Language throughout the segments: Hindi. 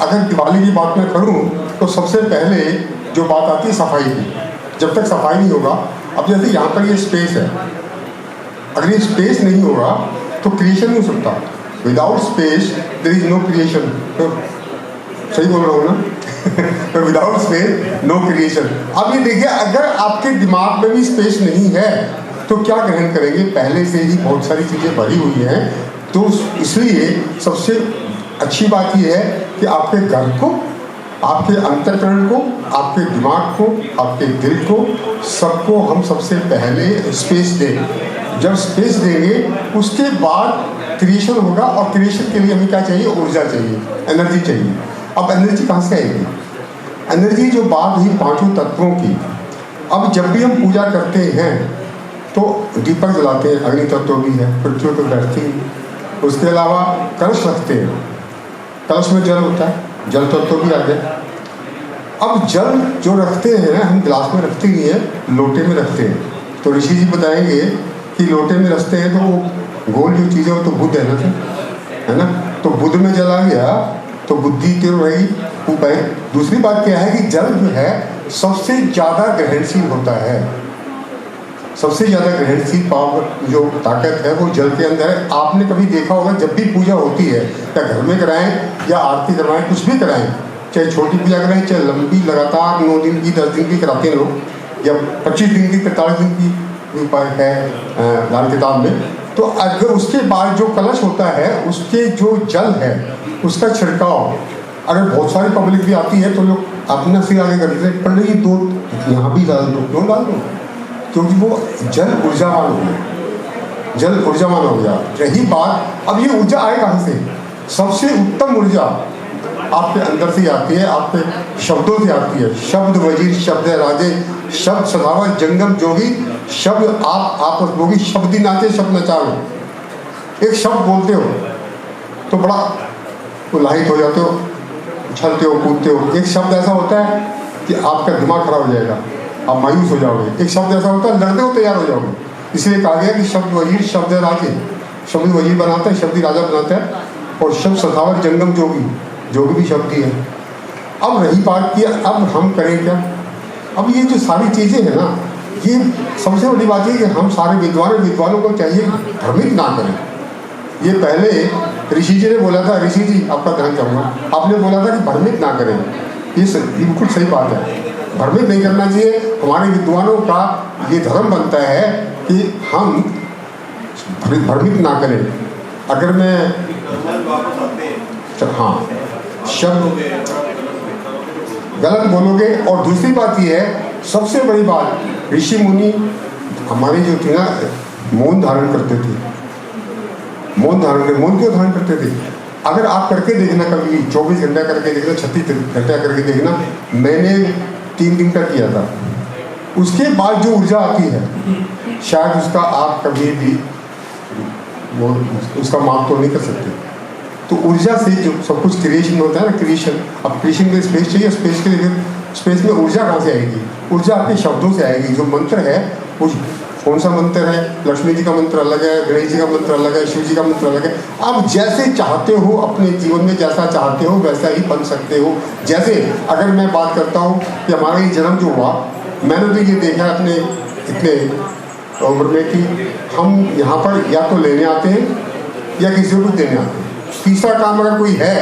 अगर दिवाली की बात मैं करूं तो सबसे पहले जो बात आती है सफाई की। जब तक सफाई नहीं होगा, अब जैसे यहाँ पर ये स्पेस है, अगर ये स्पेस नहीं होगा तो क्रिएशन नहीं हो सकता। Without space there is no creation. तो सही बोल रहा हूँ ना? तो विदाउट स्पेस नो क्रिएशन। अब ये देखिए, अगर आपके दिमाग में भी स्पेस नहीं है तो क्या ग्रहण करेंगे? पहले से ही बहुत सारी चीज़ें भरी हुई हैं। तो इसलिए सबसे अच्छी बात यह है कि आपके घर को, आपके अंतःकरण को, आपके दिमाग को, आपके दिल को, सबको हम सबसे पहले स्पेस दें। जब स्पेस देंगे उसके बाद क्रिएशन होगा। और क्रिएशन के लिए हमें क्या चाहिए? ऊर्जा चाहिए, एनर्जी चाहिए। अब एनर्जी कहाँ से आएगी? एनर्जी जो बात हुई पांचों तत्वों की। अब जब भी हम पूजा करते हैं तो दीपक जलाते हैं, अग्नि तत्व भी है, पृथ्वी पर बैठती है। उसके अलावा कलश रखते हैं, कलश में जल होता है, जल तत्व भी आ गया। अब जल जो रखते हैं हम गिलास में रखते ही हैं, लोटे में रखते हैं। तो ऋषि जी बताएंगे कि लोटे में रखते हैं तो वो गोल जो चीज़ें हो तो बुद्ध है ना? तो बुद्ध में जल आ गया तो बुद्धि क्यों रहेगी? उपाय। दूसरी बात क्या है कि जल जो है सबसे ज़्यादा ग्रहणशील होता है। सबसे ज़्यादा ग्रहणशील पावर जो ताकत है वो जल के अंदर है। आपने कभी देखा होगा, जब भी पूजा होती है, या घर में कराएं या आरती करवाएं, कुछ भी कराएं, चाहे छोटी पूजा कराएं चाहे लंबी, लगातार 9 दिन की 10 दिन की कराते हैं लोग, या 25 दिन की 45 दिन की उपाय है दान किताब में। तो अगर उसके बाद जो कलश होता है उसके जो जल है उसका छिड़काव, अगर बहुत सारी पब्लिक भी आती है तो लोग अपना से आगे करते हैं, पर नहीं दो यहाँ भी डाल दो। क्यों डाल दो? क्योंकि वो जल ऊर्जावान हो गया, जल ऊर्जावान हो गया। रही बात, अब ये ऊर्जा आए कहाँ से? सबसे उत्तम ऊर्जा आपके अंदर से आती है, आपके शब्दों से आती है। शब्द वजीर शब्द राजे, शब्द सदावत जंगम जोगी, शब्द आप आपस बोगी, शब्दी नाचे शब्द नचावे। एक शब्द बोलते हो तो बड़ा उल्लाहित हो जाते हो, उछलते हो, कूदते हो। एक शब्द ऐसा होता है कि आपका दिमाग खराब हो जाएगा, आप मायूस हो जाओगे। एक शब्द ऐसा होता है लड़ते हो तैयार हो जाओगे। इसलिए कहा गया कि शब्द वजीर शब्द राजे, शब्द वजीर बनाता है, शब्दी राजा बनाता है। और शब्द सखावत जंगम जोगी, जोगी भी शब्द ही है। अब रही बात की अब हम करें क्या? अब ये जो सारी चीज़ें हैं ना, ये सबसे बड़ी बात है कि हम सारे विद्वानों को चाहिए भ्रमित ना करें। ये पहले ऋषि जी ने बोला था, ऋषि जी आपका ध्यान चाहूँगा, आपने बोला था कि भ्रमित ना करें। ये बिल्कुल सही बात है, भ्रमित नहीं करना चाहिए। हमारे विद्वानों का ये धर्म बनता है कि हम भ्रमित ना करें। अगर मैं हाँ शब्द गलत बोलोगे। और दूसरी बात ये है, सबसे बड़ी बात, ऋषि मुनि हमारे जो थे ना, मौन धारण करते थे। मौन क्यों धारण करते थे? अगर आप करके देखना, कभी 24 घंटा करके देखना, 36 घंटा करके देखना। मैंने 3 दिन का किया था। उसके बाद जो ऊर्जा आती है, शायद उसका आप कभी भी वो उसका माप तो नहीं कर सकते। तो ऊर्जा से जो सब कुछ क्रिएशन होता है ना, क्रिएशन। अब क्रिएशन के लिए स्पेस चाहिए, स्पेस के लिए स्पेस में ऊर्जा कहाँ से आएगी? ऊर्जा आपके शब्दों से आएगी। जो मंत्र है वो कौन सा मंत्र है? लक्ष्मी जी का मंत्र अलग है, गणेश जी का मंत्र अलग है, शिव जी का मंत्र अलग है। आप जैसे चाहते हो अपने जीवन में, जैसा चाहते हो वैसा ही बन सकते हो। जैसे अगर मैं बात करता हूँ कि हमारा ये जन्म जो हुआ, मैंने तो ये देखा अपने इतने उम्र में कि हम यहाँ पर या तो लेने आते हैं या किसी को देने आते हैं। तीसरा काम अगर कोई है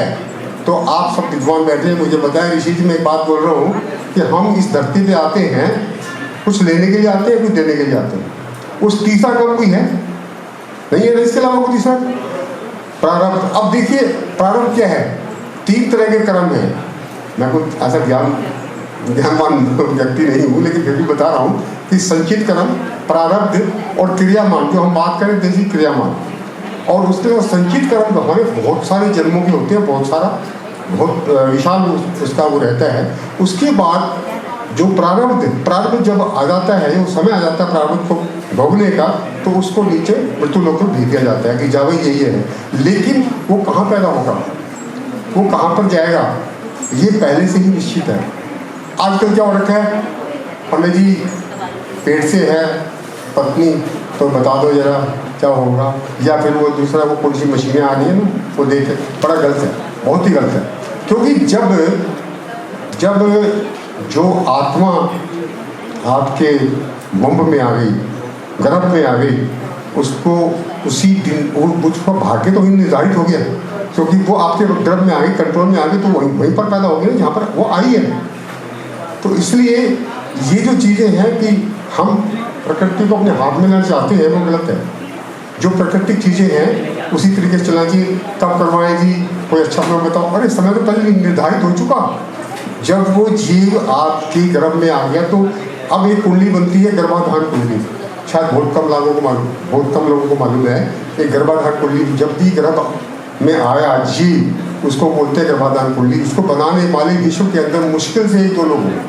तो आप सब विद्वान बैठे हैं, मुझे बताएं ऋषि जी, मैं एक बात बोल रहा हूँ कि हम इस धरती पे आते हैं, कुछ लेने के लिए आते हैं, कुछ देने के लिए आते हैं। उस तीसरा काम कोई है नहीं है? इसके अलावा कोई तीसरा प्रारब्ध। अब देखिए प्रारब्ध क्या है? 3 तरह के कर्म है। मैं कुछ ऐसा ज्ञानवान व्यक्ति नहीं हूँ, लेकिन फिर भी बता रहा हूँ कि संचित कर्म, प्रारब्ध और क्रियामान। जो हम बात करें देसी क्रियामान, और उसके बाद संचित कर्म हमारे बहुत सारे जन्मों के होते हैं, बहुत विशाल उसका वो रहता है। उसके बाद जो प्रारब्ध जब आ जाता है, वो समय आ जाता है प्रारब्ध को भोगने का, तो उसको नीचे मृत्युलोक में भेज दिया जाता है कि जाओ यही है। लेकिन वो कहाँ पैदा होगा, वो कहाँ पर जाएगा, ये पहले से ही निश्चित है। आजकल क्या हो रखा है, हमें जी पेट से है पत्नी तो बता दो जरा क्या होगा, या फिर वो दूसरा वो कौन सी मशीनें आ रही है ना, वो देखे। बड़ा गलत है, बहुत ही गलत है। क्योंकि जब जो आत्मा आपके वंभ में आ गई, गर्भ में आ गई, उसको उसी दिन उसका भाग्य तो निर्धारित हो गया, क्योंकि वो आपके गर्भ में आ गई, कंट्रोल में आ गई, तो वहीं पर पैदा हो गई ना जहाँ पर वो आई है। तो इसलिए ये जो चीज़ें हैं कि हम प्रकृति को अपने हाथ में लेना चाहते हैं, वो गलत है। जो प्राकृतिक चीज़ें हैं उसी तरीके से चलना चाहिए। तब करवाएं जी, कोई अच्छा समय बताओ। अरे समय तो पहले निर्धारित हो चुका। जब वो जीव आपके गर्भ में आ गया तो अब एक कुंडली बनती है, गर्भाधान कुंडली। शायद बहुत कम लोगों को मालूम है कि गर्भाधान कुंडली जब भी गर्भ में आया जीव, उसको बोलते हैं गर्भाधान कुंडली। उसको बनाने वाले विश्व के अंदर मुश्किल से 1-2 लोग हैं,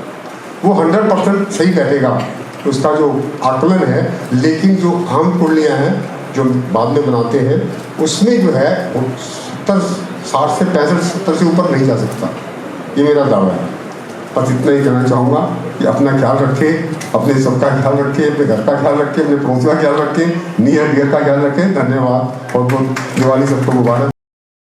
वो 100% सही बैठेगा उसका जो आकलन है। लेकिन जो आम कुंडलियाँ हैं जो बाद में बनाते हैं, उसमें जो है वो 60 से 65-70 से ऊपर नहीं जा सकता। ये मेरा दावा है। बस इतना ही कहना चाहूँगा कि अपना ख्याल रखें, अपने सबका ख्याल रखें, अपने घर का ख्याल रखें, अपने पड़ोस का ख्याल रखें, नियर डियर का ख्याल रखें। धन्यवाद। बहुत बहुत दिवाली सबको मुबारक।